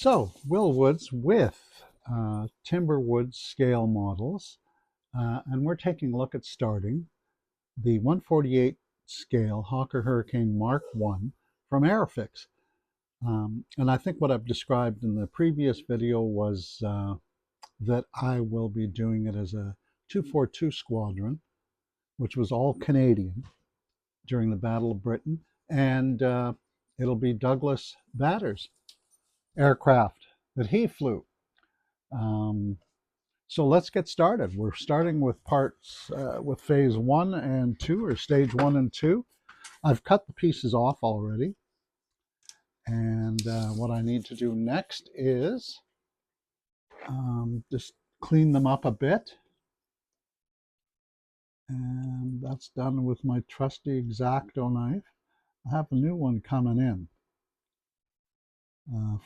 So, Willwoods with Timberwood scale models, and we're taking a look at starting the 148 scale Hawker Hurricane Mark I from Airfiix. And I think what I've described in the previous video was that I will be doing it as a 242 Squadron, which was all Canadian during the Battle of Britain, and it'll be Douglas Bader's aircraft that he flew. Um, so let's get started. We're starting with parts with phase 1 and 2, or stage 1 and 2. I've cut the pieces off already. And what I need to do next is just clean them up a bit. And that's done with my trusty X-Acto knife. I have a new one coming in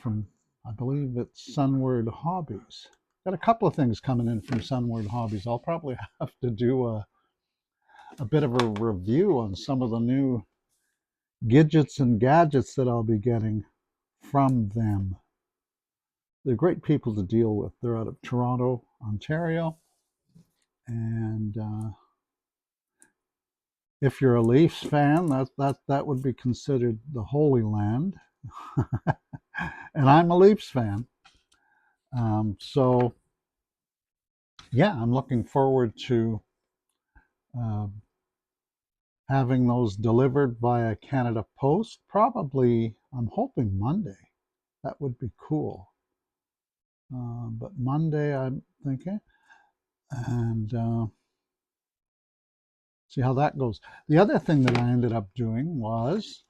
from, I believe it's Sunward Hobbies. Got a couple of things coming in from Sunward Hobbies. I'll probably have to do a bit of a review on some of the new gadgets and gadgets that I'll be getting from them. They're great people to deal with. They're out of Toronto, Ontario. And if you're a Leafs fan, that would be considered the Holy Land. And I'm a Leafs fan. So, yeah, I'm looking forward to having those delivered via Canada Post. Probably, I'm hoping Monday. That would be cool. But Monday, I'm thinking. And see how that goes. The other thing that I ended up doing was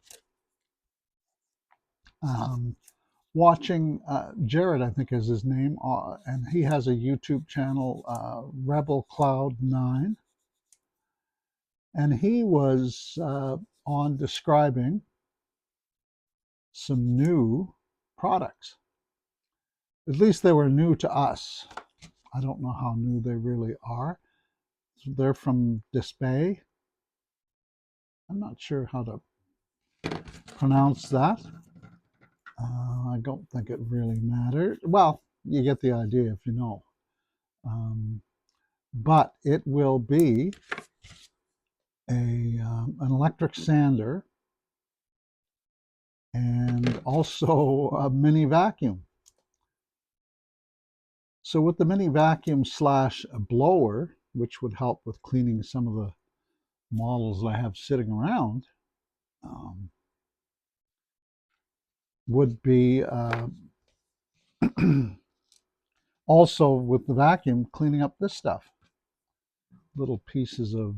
watching Jared, I think is his name, and he has a YouTube channel, Rebel Cloud 9, and he was on describing some new products. At least they were new to us. I don't know how new they really are. They're from Display. I'm not sure how to pronounce that. I don't think it really matters. Well, you get the idea if you know. But it will be an electric sander and also a mini vacuum. So with the mini vacuum slash blower, which would help with cleaning some of the models I have sitting around, would be also with the vacuum cleaning up this stuff. Little pieces of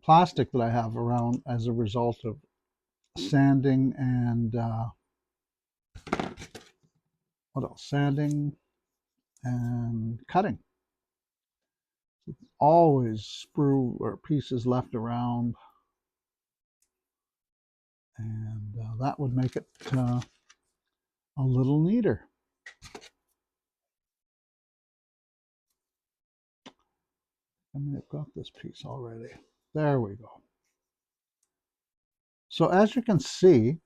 plastic that I have around as a result of sanding and what else? Sanding and cutting. Always sprue or pieces left around, and that would make it a little neater. I mean, I've got this piece already. There we go. So as you can see,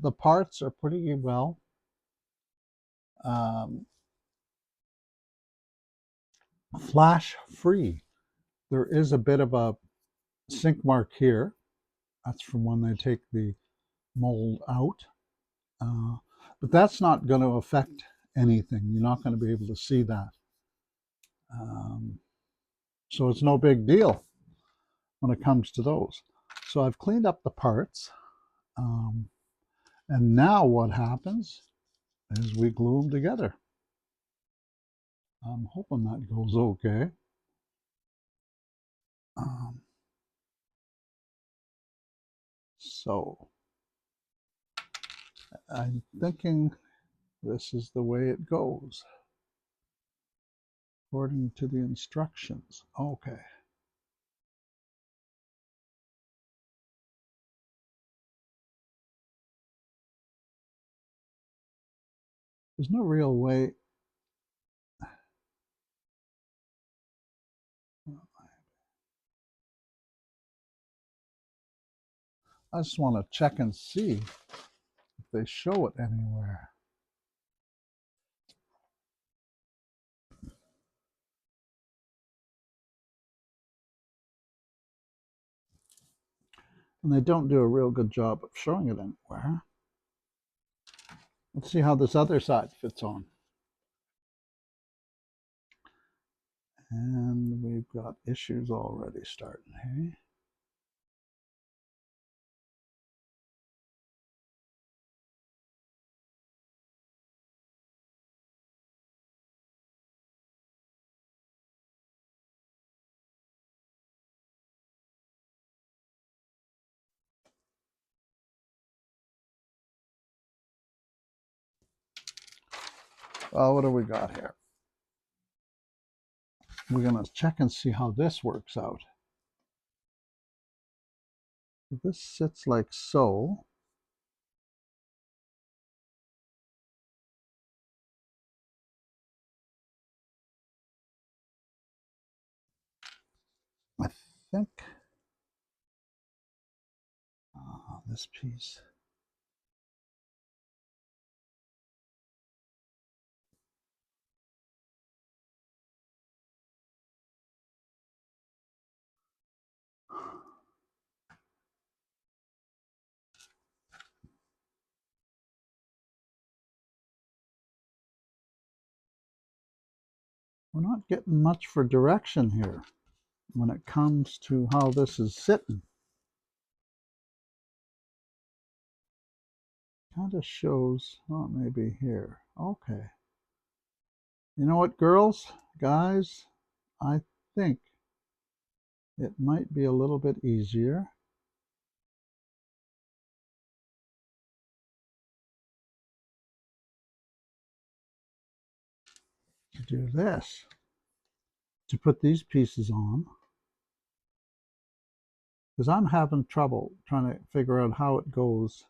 the parts are pretty well flash free. There is a bit of a sink mark here. That's from when they take the mold out. But that's not going to affect anything. You're not going to be able to see that. So it's no big deal when it comes to those. So I've cleaned up the parts. And now what happens is we glue them together. I'm hoping that goes okay. So I'm thinking this is the way it goes, according to the instructions. Okay. There's no real way. I just want to check and see if they show it anywhere. And they don't do a real good job of showing it anywhere. Let's see how this other side fits on. And we've got issues already starting, hey? Well, what do we got here? We're going to check and see how this works out. This sits like so. I think this piece. We're not getting much for direction here when it comes to how this is sitting. Kind of shows, oh, maybe here. Okay. You know what, girls, guys? I think it might be a little bit easier to do this, to put these pieces on, because I'm having trouble trying to figure out how it goes.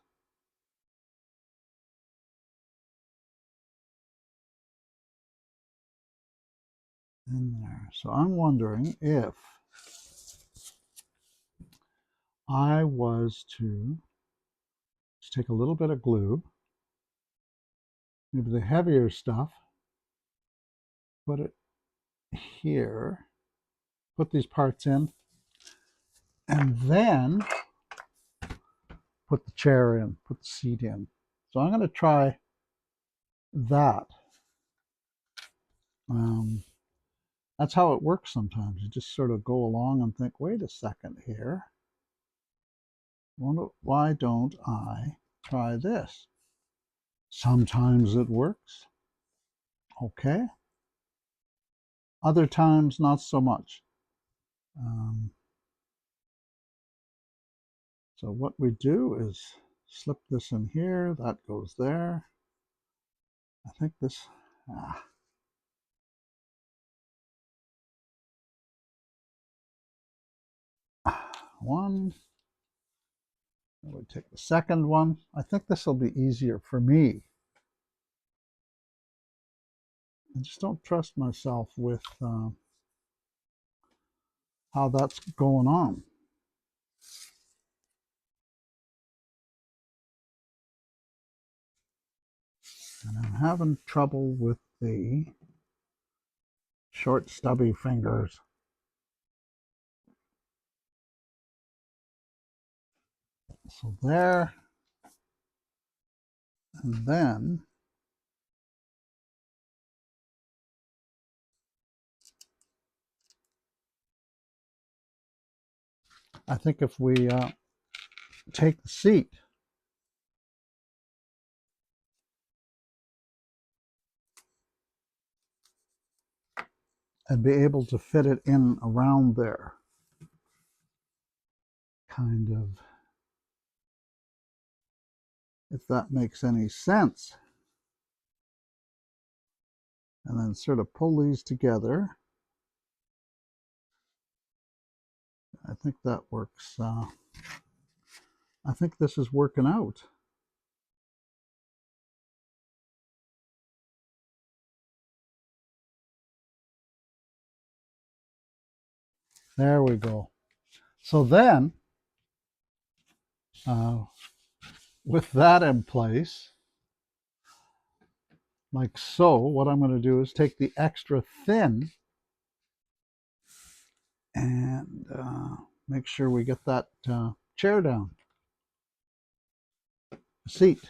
In there. So I'm wondering if I was to just take a little bit of glue, maybe the heavier stuff, put it here, put these parts in, and then put the chair in, put the seat in. So I'm going to try that. That's how it works sometimes. You just sort of go along and think, wait a second here. Why don't I try this? Sometimes it works. Okay. Other times, not so much. So what we do is slip this in here. That goes there. I think this... one. I would take the second one. I think this will be easier for me. I just don't trust myself with how that's going on. And I'm having trouble with the short stubby fingers. So there. And then I think if we take the seat and be able to fit it in around there, kind of, if that makes any sense. And then sort of pull these together. I think that works. I think this is working out. There we go. So then With that in place, like so, what I'm going to do is take the extra thin and make sure we get that chair down, seat.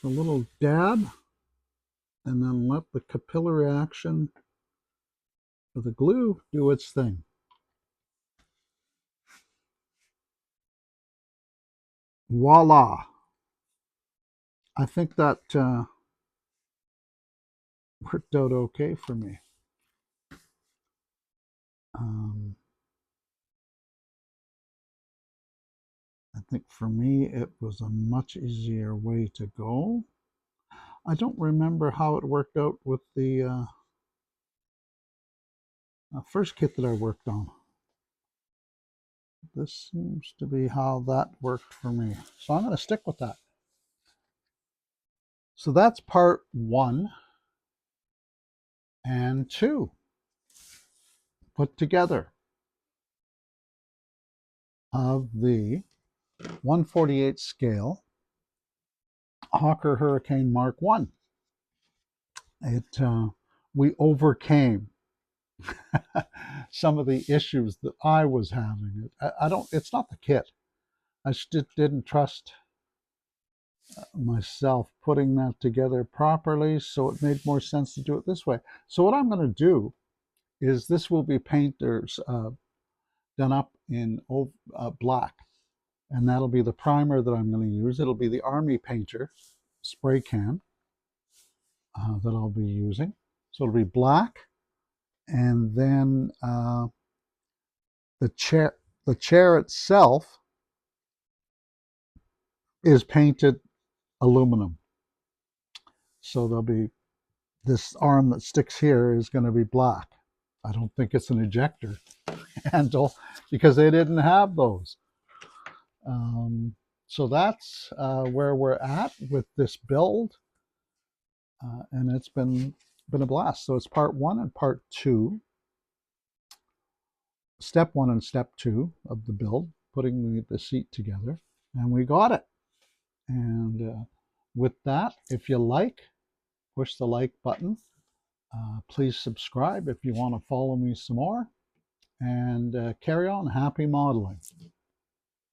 So a little dab, and then let the capillary action of the glue do its thing. Voila! I think that worked out okay for me. I think for me it was a much easier way to go. I don't remember how it worked out with the first kit that I worked on. This seems to be how that worked for me. So I'm going to stick with that. So that's part 1 and 2 put together of the 1/48 scale Hawker Hurricane Mark I. We overcame some of the issues that I was having. It's not the kit. I just didn't trust myself putting that together properly, so it made more sense to do it this way. So what I'm going to do is this will be painters done up in black, and that'll be the primer that I'm going to use. It'll be the Army Painter spray can that I'll be using. So it'll be black, and then the chair itself is painted aluminum. So there'll be this arm that sticks here is going to be black. I don't think it's an ejector handle because they didn't have those. So that's where we're at with this build, and it's been a blast. So it's part 1 and part 2, step 1 and step 2 of the build, putting the seat together, and we got it. And with that, if you like, push the like button. Please subscribe if you want to follow me some more, and carry on. Happy modeling.